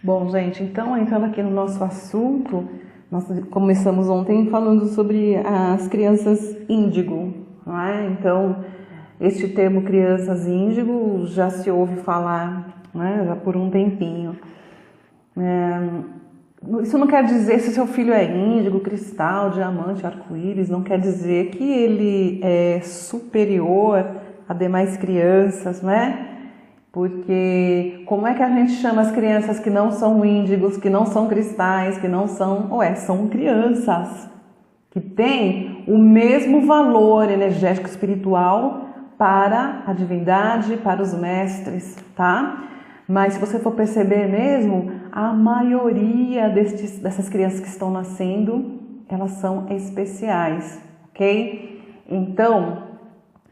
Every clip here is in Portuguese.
Bom, gente, então entrando aqui no nosso assunto, nós começamos ontem falando sobre as crianças índigo, não é? Então, este termo crianças índigo já se ouve falar, né, já por um tempinho. Isso não quer dizer se seu filho é índigo, cristal, diamante, arco-íris, não quer dizer que ele é superior a demais crianças, né? Porque como é que a gente chama as crianças que não são índigos, que não são cristais, que não são... são crianças que têm o mesmo valor energético espiritual para a divindade, para os mestres, tá? Mas se você for perceber mesmo, a maioria dessas crianças que estão nascendo, elas são especiais, ok? Então,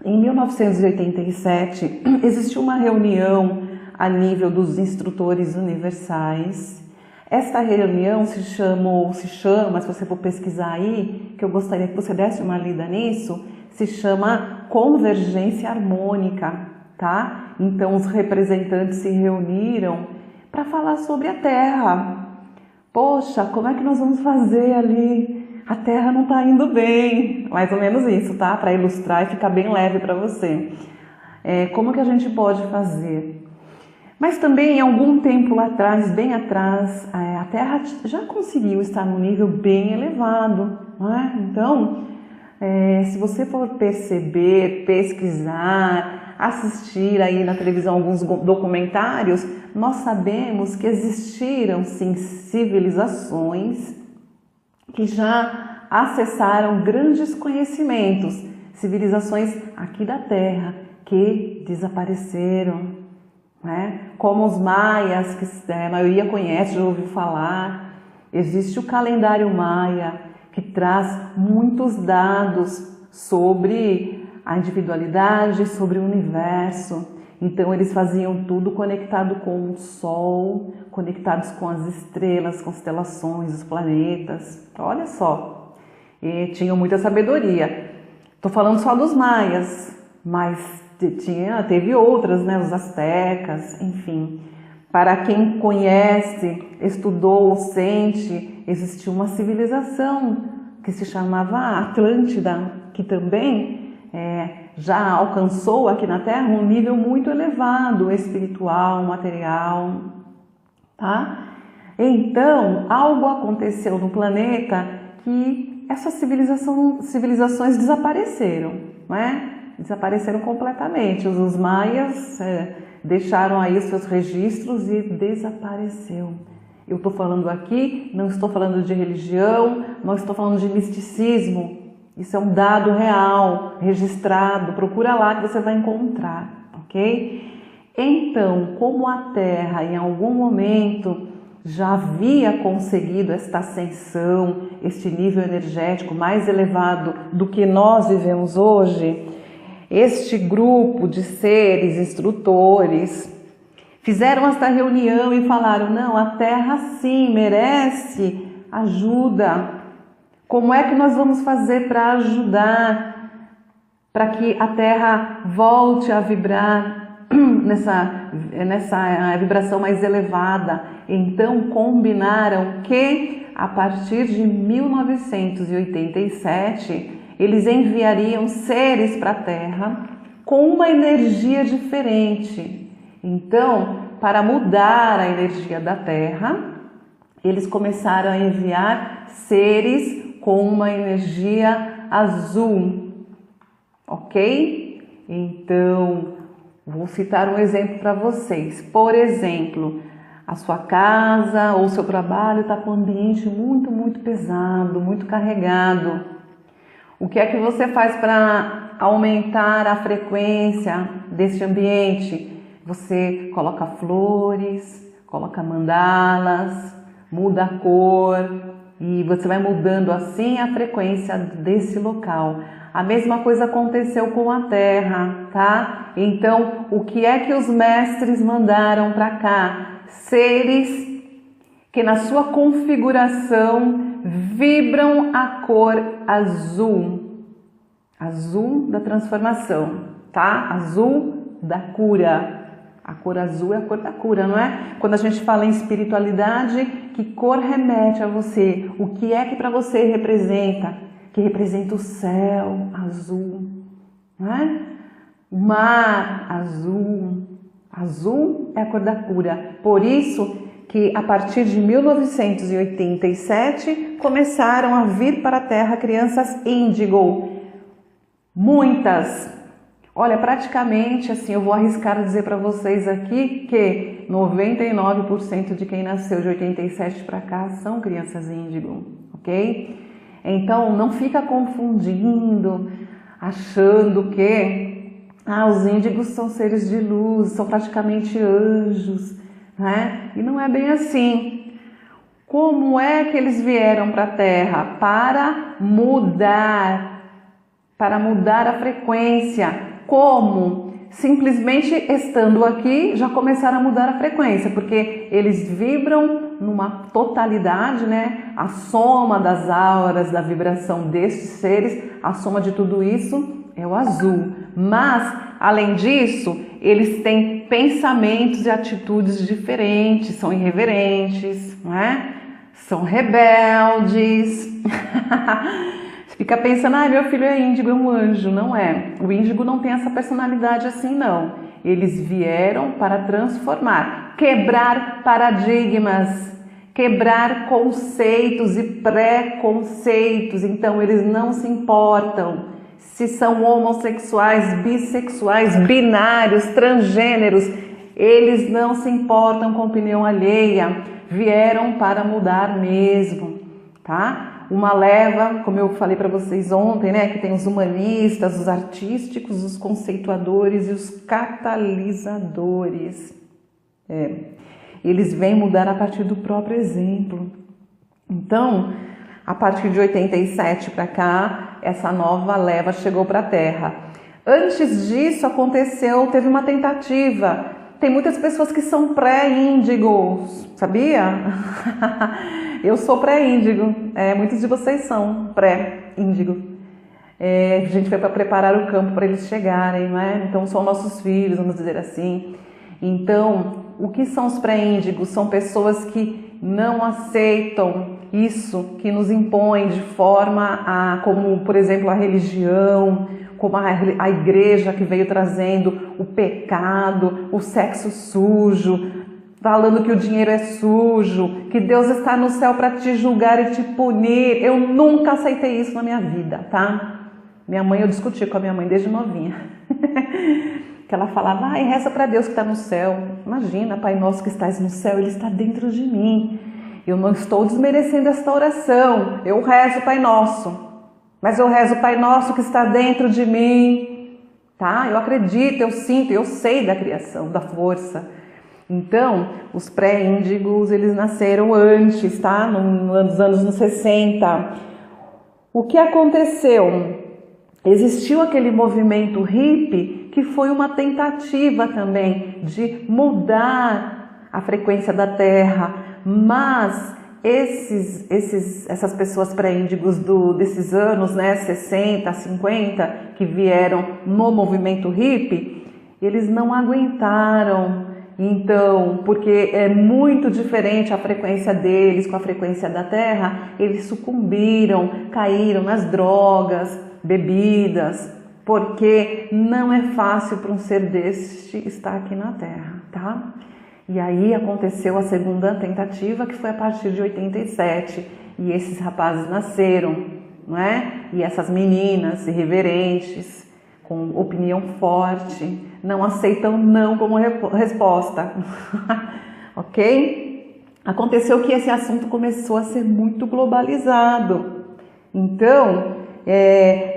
em 1987, existiu uma reunião a nível dos instrutores universais. Esta reunião se chama, se você for pesquisar aí, que eu gostaria que você desse uma lida nisso, se chama Convergência Harmônica, tá? Então, os representantes se reuniram para falar sobre a Terra. Poxa, como é que nós vamos fazer ali? A Terra não está indo bem, mais ou menos isso, tá? Para ilustrar e ficar bem leve para você. Como que a gente pode fazer? Mas também, algum tempo lá atrás, bem atrás, a Terra já conseguiu estar num nível bem elevado, não é? Então, se você for perceber, pesquisar, assistir aí na televisão alguns documentários, nós sabemos que existiram, sim, civilizações que já acessaram grandes conhecimentos, civilizações aqui da Terra que desapareceram, né? Como os maias, que a maioria conhece, já ouviu falar. Existe o calendário maia, que traz muitos dados sobre a individualidade, sobre o universo. Então eles faziam tudo conectado com o Sol, conectados com as estrelas, constelações, os planetas. Olha só, e tinham muita sabedoria. Estou falando só dos maias, mas teve outras, né? Os astecas, enfim. Para quem conhece, estudou ou sente, existiu uma civilização que se chamava Atlântida, que também já alcançou aqui na Terra um nível muito elevado, espiritual, material, tá? Então, algo aconteceu no planeta que essas civilizações desapareceram, né? Desapareceram completamente. Os maias deixaram aí os seus registros e desapareceu. Eu estou falando aqui, não estou falando de religião, não estou falando de misticismo. Isso é um dado real, registrado. Procura lá que você vai encontrar, ok? Então, como a Terra em algum momento já havia conseguido esta ascensão, este nível energético mais elevado do que nós vivemos hoje, este grupo de seres instrutores fizeram esta reunião e falaram: não, a Terra sim merece ajuda. Como é que nós vamos fazer para ajudar, para que a Terra volte a vibrar nessa vibração mais elevada? Então combinaram que a partir de 1987 eles enviariam seres para a Terra com uma energia diferente. Então, para mudar a energia da Terra, eles começaram a enviar seres com uma energia azul, ok? Então, vou citar um exemplo para vocês. Por exemplo, a sua casa ou o seu trabalho está com um ambiente muito, muito pesado, muito carregado. O que é que você faz para aumentar a frequência deste ambiente? Você coloca flores, coloca mandalas, muda a cor e você vai mudando assim a frequência desse local. A mesma coisa aconteceu com a Terra, tá? Então, o que é que os mestres mandaram para cá? Seres que na sua configuração vibram a cor azul. Azul da transformação, tá? Azul da cura. A cor azul é a cor da cura, não é? Quando a gente fala em espiritualidade, que cor remete a você? O que é que para você representa? Que representa o céu azul, não é? O mar azul. Azul é a cor da cura. Por isso que a partir de 1987 começaram a vir para a Terra crianças índigo. Muitas. Olha, praticamente assim, eu vou arriscar dizer para vocês aqui que 99% de quem nasceu de 87 para cá são crianças índigo, ok? Então, não fica confundindo, achando que os índigos são seres de luz, são praticamente anjos, né? E não é bem assim. Como é que eles vieram para a Terra? Para mudar a frequência. Como? Simplesmente estando aqui já começaram a mudar a frequência, porque eles vibram numa totalidade, né? A soma das auras, da vibração destes seres, a soma de tudo isso é o azul. Mas, além disso, eles têm pensamentos e atitudes diferentes, são irreverentes, não é? São rebeldes. Fica pensando, meu filho é índigo, é um anjo. Não é. O índigo não tem essa personalidade assim, não. Eles vieram para transformar, quebrar paradigmas, quebrar conceitos e preconceitos. Então, eles não se importam se são homossexuais, bissexuais, binários, transgêneros. Eles não se importam com a opinião alheia. Vieram para mudar mesmo, tá? Uma leva, como eu falei para vocês ontem, né, que tem os humanistas, os artísticos, os conceituadores e os catalisadores. Eles vêm mudar a partir do próprio exemplo. Então, a partir de 87 para cá, essa nova leva chegou para a Terra. Antes disso teve uma tentativa. Tem muitas pessoas que são pré-índigos, sabia? Eu sou pré-índigo, muitos de vocês são pré-índigo. A gente foi para preparar o campo para eles chegarem, não é? Então são nossos filhos, vamos dizer assim. Então, o que são os pré-índigos? São pessoas que não aceitam isso que nos impõe de forma como, por exemplo, a religião, como a igreja que veio trazendo o pecado, o sexo sujo, falando que o dinheiro é sujo, que Deus está no céu para te julgar e te punir. Eu nunca aceitei isso na minha vida, tá? Eu discuti com a minha mãe desde novinha. Que ela falava, reza para Deus que está no céu. Imagina, Pai Nosso que estás no céu, Ele está dentro de mim. Eu não estou desmerecendo esta oração. Eu rezo Pai Nosso. Mas eu rezo Pai Nosso que está dentro de mim, tá? Eu acredito, eu sinto, eu sei da criação, da força. Então, os pré-índigos, eles nasceram antes, tá? Nos anos 60. O que aconteceu? Existiu aquele movimento hippie que foi uma tentativa também de mudar a frequência da Terra, mas essas pessoas pré-índigos desses anos, né, 60, 50, que vieram no movimento hippie, eles não aguentaram. Então, porque é muito diferente a frequência deles com a frequência da Terra, eles sucumbiram, caíram nas drogas, bebidas, porque não é fácil para um ser deste estar aqui na Terra, tá? E aí aconteceu a segunda tentativa, que foi a partir de 87, e esses rapazes nasceram, não é? E essas meninas irreverentes, com opinião forte, não aceitam não como resposta, ok? Aconteceu que esse assunto começou a ser muito globalizado. Então,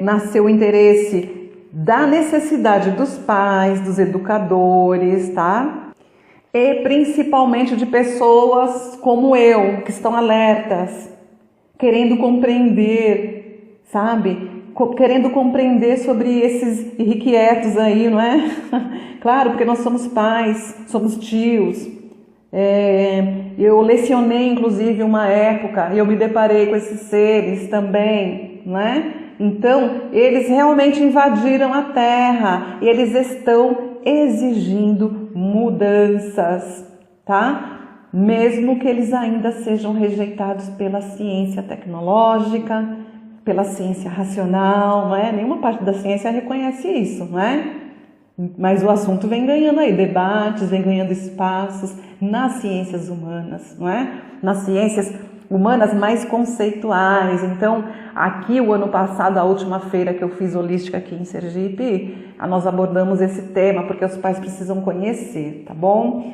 nasceu o interesse da necessidade dos pais, dos educadores, tá? E principalmente de pessoas como eu, que estão alertas, querendo compreender, sabe? Querendo compreender sobre esses irrequietos aí, não é? Claro, porque nós somos pais, somos tios. Eu lecionei, inclusive, uma época, e eu me deparei com esses seres também, não é? Então, eles realmente invadiram a Terra, e eles estão exigindo mudanças, tá? Mesmo que eles ainda sejam rejeitados pela ciência tecnológica, pela ciência racional, não é? Nenhuma parte da ciência reconhece isso, não é? Mas o assunto vem ganhando aí debates, vem ganhando espaços nas ciências humanas, não é? Nas ciências humanas mais conceituais. Então, aqui o ano passado, a última feira que eu fiz holística aqui em Sergipe, nós abordamos esse tema porque os pais precisam conhecer, tá bom?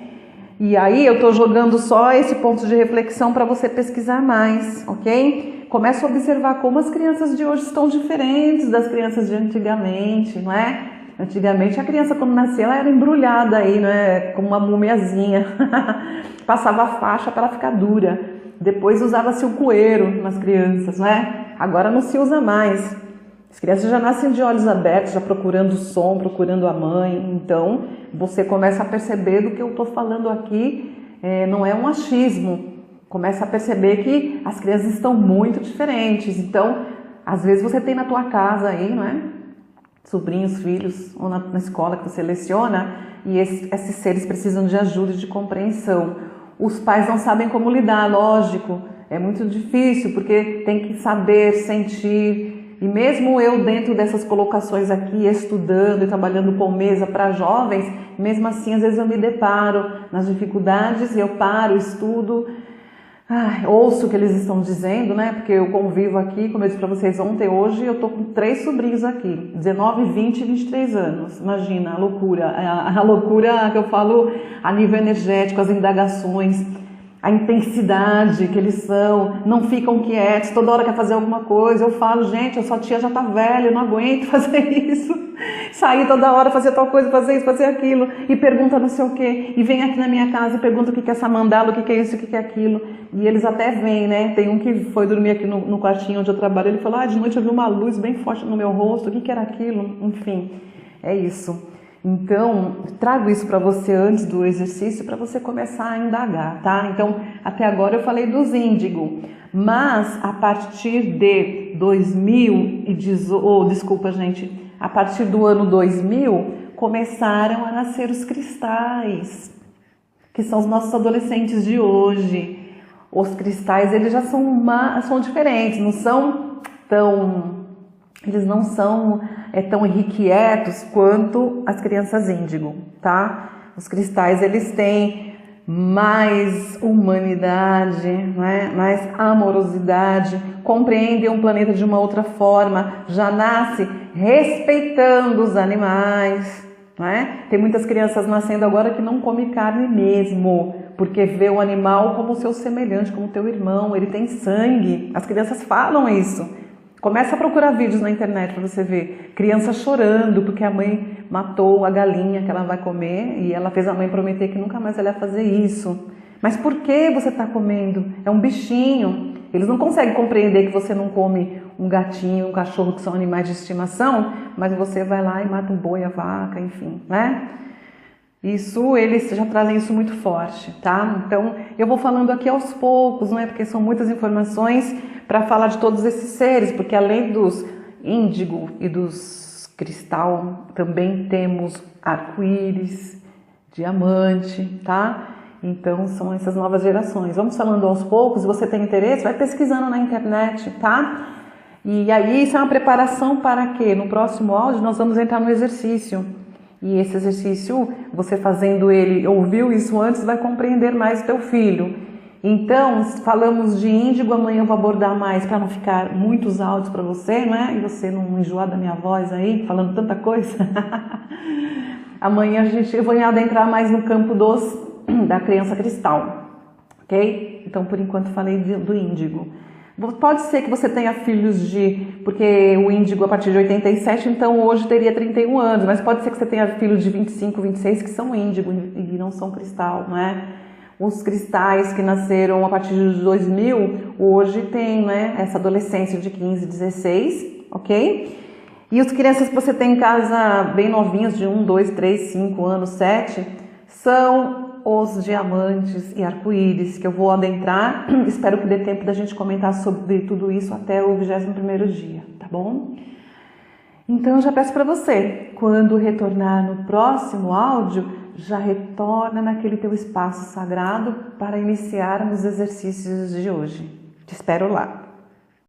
E aí eu tô jogando só esse ponto de reflexão para você pesquisar mais, ok? Começa a observar como as crianças de hoje estão diferentes das crianças de antigamente, não é? Antigamente a criança quando nascia ela era embrulhada aí, não é? Como uma mumiazinha, passava faixa para ela ficar dura. Depois usava-se o coeiro nas crianças, não é? Agora não se usa mais. As crianças já nascem de olhos abertos, já procurando o som, procurando a mãe. Então, você começa a perceber do que eu estou falando aqui, não é um achismo. Começa a perceber que as crianças estão muito diferentes. Então, às vezes você tem na tua casa aí, não é? Sobrinhos, filhos, ou na escola que você leciona, e esses seres precisam de ajuda e de compreensão. Os pais não sabem como lidar, lógico. É muito difícil, porque tem que saber, sentir. E mesmo eu dentro dessas colocações aqui, estudando e trabalhando com mesa para jovens, mesmo assim às vezes eu me deparo nas dificuldades e eu paro, estudo, ouço o que eles estão dizendo, né? Porque eu convivo aqui, como eu disse para vocês ontem, hoje eu tô com 3 sobrinhos aqui, 19, 20 e 23 anos. Imagina a loucura, a loucura que eu falo a nível energético, as indagações, a intensidade que eles são, não ficam quietos, toda hora quer fazer alguma coisa. Eu falo, gente, a sua tia já tá velha, eu não aguento fazer isso. Sair toda hora, fazer tal coisa, fazer isso, fazer aquilo, e pergunta não sei o quê, e vem aqui na minha casa e pergunta o que é essa mandala, o que é isso, o que é aquilo. E eles até vêm, né? Tem um que foi dormir aqui no quartinho onde eu trabalho, ele falou, de noite eu vi uma luz bem forte no meu rosto, o que era aquilo? Enfim, é isso. Então, trago isso para você antes do exercício para você começar a indagar, tá? Então, até agora eu falei dos índigo, mas a partir de 2018, desculpa gente, a partir do ano 2000 começaram a nascer os cristais, que são os nossos adolescentes de hoje. Os cristais, eles já são diferentes, eles não são tão irrequietos quanto as crianças índigo, tá? Os cristais, eles têm mais humanidade, né? Mais amorosidade, compreendem o planeta de uma outra forma, já nasce respeitando os animais, né? Tem muitas crianças nascendo agora que não comem carne mesmo, porque vê o animal como seu semelhante, como teu irmão, ele tem sangue. As crianças falam isso. Começa a procurar vídeos na internet para você ver criança chorando porque a mãe matou a galinha que ela vai comer e ela fez a mãe prometer que nunca mais ela ia fazer isso. Mas por que você está comendo? É um bichinho. Eles não conseguem compreender que você não come um gatinho, um cachorro, que são animais de estimação, mas você vai lá e mata um boi, a vaca, enfim, né? Isso, eles já trazem isso muito forte, tá? Então, eu vou falando aqui aos poucos, não é? Porque são muitas informações para falar de todos esses seres, porque além dos índigo e dos cristal, também temos arco-íris, diamante, tá? Então, são essas novas gerações. Vamos falando aos poucos, se você tem interesse, vai pesquisando na internet, tá? E aí, isso é uma preparação para quê? No próximo áudio, nós vamos entrar no exercício. E esse exercício, você fazendo ele, ouviu isso antes, vai compreender mais o teu filho. Então, falamos de índigo, amanhã eu vou abordar mais para não ficar muitos áudios para você, né? E você não enjoar da minha voz aí, falando tanta coisa. Amanhã eu vou adentrar mais no campo da criança cristal, ok? Então, por enquanto, falei do índigo. Pode ser que você tenha filhos porque o índigo a partir de 87, então hoje teria 31 anos, mas pode ser que você tenha filhos de 25, 26 que são índigo e não são cristal, não é? Os cristais que nasceram a partir de 2000, hoje tem, né, essa adolescência de 15, 16, ok? E as crianças que você tem em casa bem novinhos, de 1, 2, 3, 5 anos, 7, são os diamantes e arco-íris, que eu vou adentrar. Espero que dê tempo da gente comentar sobre tudo isso até o 21º dia, tá bom? Então eu já peço para você, quando retornar no próximo áudio, já retorna naquele teu espaço sagrado para iniciarmos os exercícios de hoje. Te espero lá.